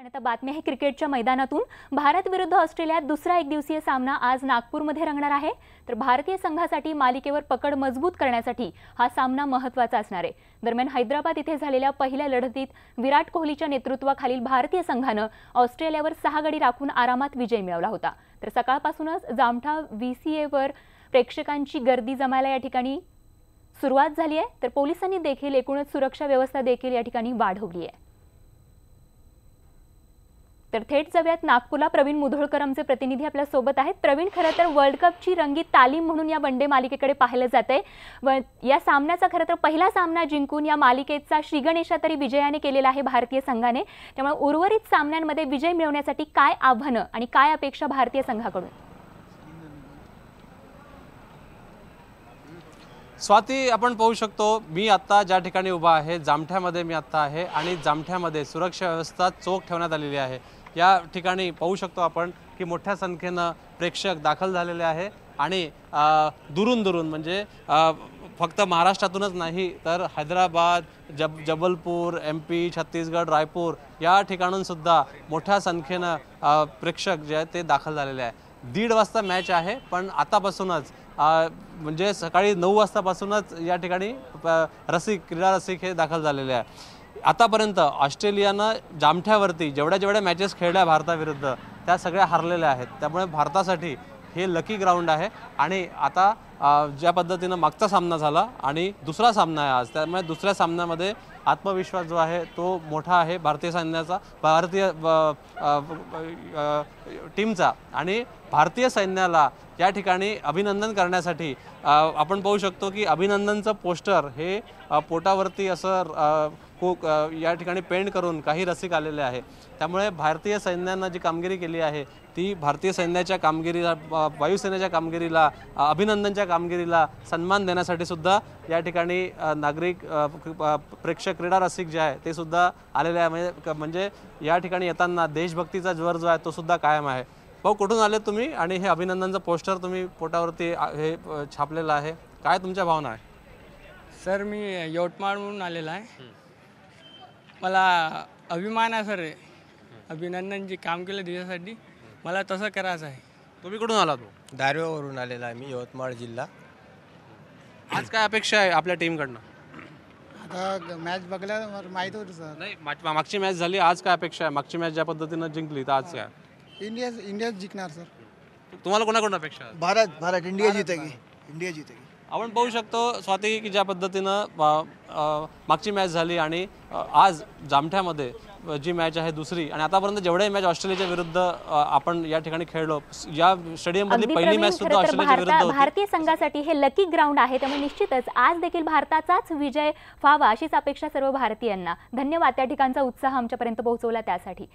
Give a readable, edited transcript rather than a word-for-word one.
आणि आता बातमी आहे क्रिकेटच्या मैदानातून। भारत विरुद्ध ऑस्ट्रेलियात दुसरा एकदिवसीय सामना आज नागपूरमध्ये रंगणार आहे। तर भारतीय संघासाठी मालिकेवर पकड मजबूत करण्यासाठी हा सामना महत्त्वाचा असणार आहे। दरम्यान हैदराबाद इथे झालेल्या पहिल्या लढतीत विराट कोहलीच्या नेतृत्वाखालील भारतीय संघाने ऑस्ट्रेलियावर 6 गडी राखून आरामात विजय मिळवला होता। तर सकाळपासूनच जामठा VCAवर प्रेक्षकांची गर्दी जमायला या ठिकाणी सुरुवात झाली आहे। तर पोलिसांनी देखील एकूणच सुरक्षा व्यवस्था देखील या ठिकाणी वाढवली आहे। तर थेट जाऊयात नागपूरला। प्रवीण मुधोळकर आमचे प्रतिनिधी आपल्या सोबत आहेत। प्रवीण, खरं तर वर्ल्ड कपची रंगीत तालीम म्हणून या वनडे मालिकेकडे पाहिलं जातंय व या सामन्याचा खरं तर पहिला सामना जिंकून या मालिकेचा श्रीगणेशा तरी विजयाने केलेला आहे भारतीय संघाने। त्यामुळे उर्वरित सामन्यांमध्ये विजय मिळवण्यासाठी काय आव्हानं आणि काय अपेक्षा भारतीय संघाकडून? स्वाती, आपण पाहू शकतो मी आता ज्या ठिकाणी उभा आहे जामठ्यामध्ये मी आता आहे आणि जामठ्यामध्ये सुरक्षा व्यवस्था चोख ठेवण्यात आलेली आहे। या ठिकाणी पाहू शकतो आपण की मोठ्या संख्येने प्रेक्षक दाखल झालेले आहे आणि दुरून म्हणजे फक्त महाराष्ट्रातूनच नाही तर हैदराबाद, जबलपूर, MP, छत्तीसगड, रायपूर या ठिकाणून सुद्धा मोठ्या संख्येने प्रेक्षक जे आहेत ते दाखल झालेले आहे। 1:30 वाजता मॅच आहे, पण आतापासूनच म्हणजे सकाळी 9 वाजतापासूनच या ठिकाणी क्रीडा रसिक हे दाखल झालेले आहे। आतापर्यंत ऑस्ट्रेलियानं जामठ्यावरती जेवढ्या मॅचेस खेळल्या भारताविरुद्ध त्या सगळ्या हरलेल्या आहेत। त्यामुळे भारतासाठी हे लकी ग्राउंड आहे आणि आता ज्या पद्धतीनं मागचा सामना झाला आणि दुसरा सामना आहे आज, त्यामुळे दुसऱ्या सामन्यामध्ये आत्मविश्वास जो आहे तो मोठा आहे भारतीय सैन्याचा, भारतीय टीमचा। आणि भारतीय सैन्याला या ठिकाणी अभिनंदन करण्यासाठी आपण पाहू शकतो की अभिनंदनचं पोस्टर हे पोटावरती असं या ठिकाणी पेंट करून काही रसिक आलेले आहे। त्यामुळे भारतीय सैन्यानं जी कामगिरी केली आहे ती भारतीय सैन्याच्या कामगिरीला, वायुसेनेच्या कामगिरीला, अभिनंदनच्या कामगिरीला सन्मान देण्यासाठी सुद्धा या ठिकाणी नागरिक, प्रेक्षक, क्रीडा रसिक जे आहे ते सुद्धा आलेले आहे। म्हणजे या ठिकाणी येताना देशभक्तीचा ज्वर जो आहे तो सुद्धा कायम आहे। भाऊ, कुठून आले तुम्ही आणि हे अभिनंदनचं पोस्टर तुम्ही पोटावरती हे छापलेलं आहे, काय तुमच्या भावना आहे? सर, मी यवतमाळहून आलेला आहे। मला अभिमान आहे सर, अभिनंदन जे काम केलं देशासाठी मला तसं करायचं आहे। तुम्ही कुठून आलात? दारव्यावरून आलेला आहे मी, यवतमाळ जिल्हा। आज काय अपेक्षा आहे आपल्या टीमकडनं? आता मॅच बघल्यावर माहीत होतं सर। नाही, मागची मॅच झाली, आज काय अपेक्षा आहे? मागची मॅच ज्या पद्धतीनं जिंकली तर आज काय? इंडिया जिंकणार सर। तुम्हाला कोणाकडून अपेक्षा आहे? भारत इंडिया जीतेगी। आपण पाहू शकतो स्वाती की ज्या पद्धतीनं मागची मॅच झाली आणि आज जामठ्यामध्ये जी मॅच आहे दुसरी, आणि आतापर्यंत जेवढ्या मॅच ऑस्ट्रेलियाच्या विरुद्ध आपण या ठिकाणी खेळलो, या स्टेडियम मध्ये पहिली मॅच सुद्धा ऑस्ट्रेलियाच्या विरुद्ध होती। भारतीय संघासाठी हे लकी ग्राउंड आहे, त्यामुळे निश्चितच आज देखील भारताचाच विजय व्हावा अशीच अपेक्षा सर्व भारतीयांना। धन्यवाद त्या ठिकाणचा उत्साह आमच्यापर्यंत पोहोचवला त्यासाठी।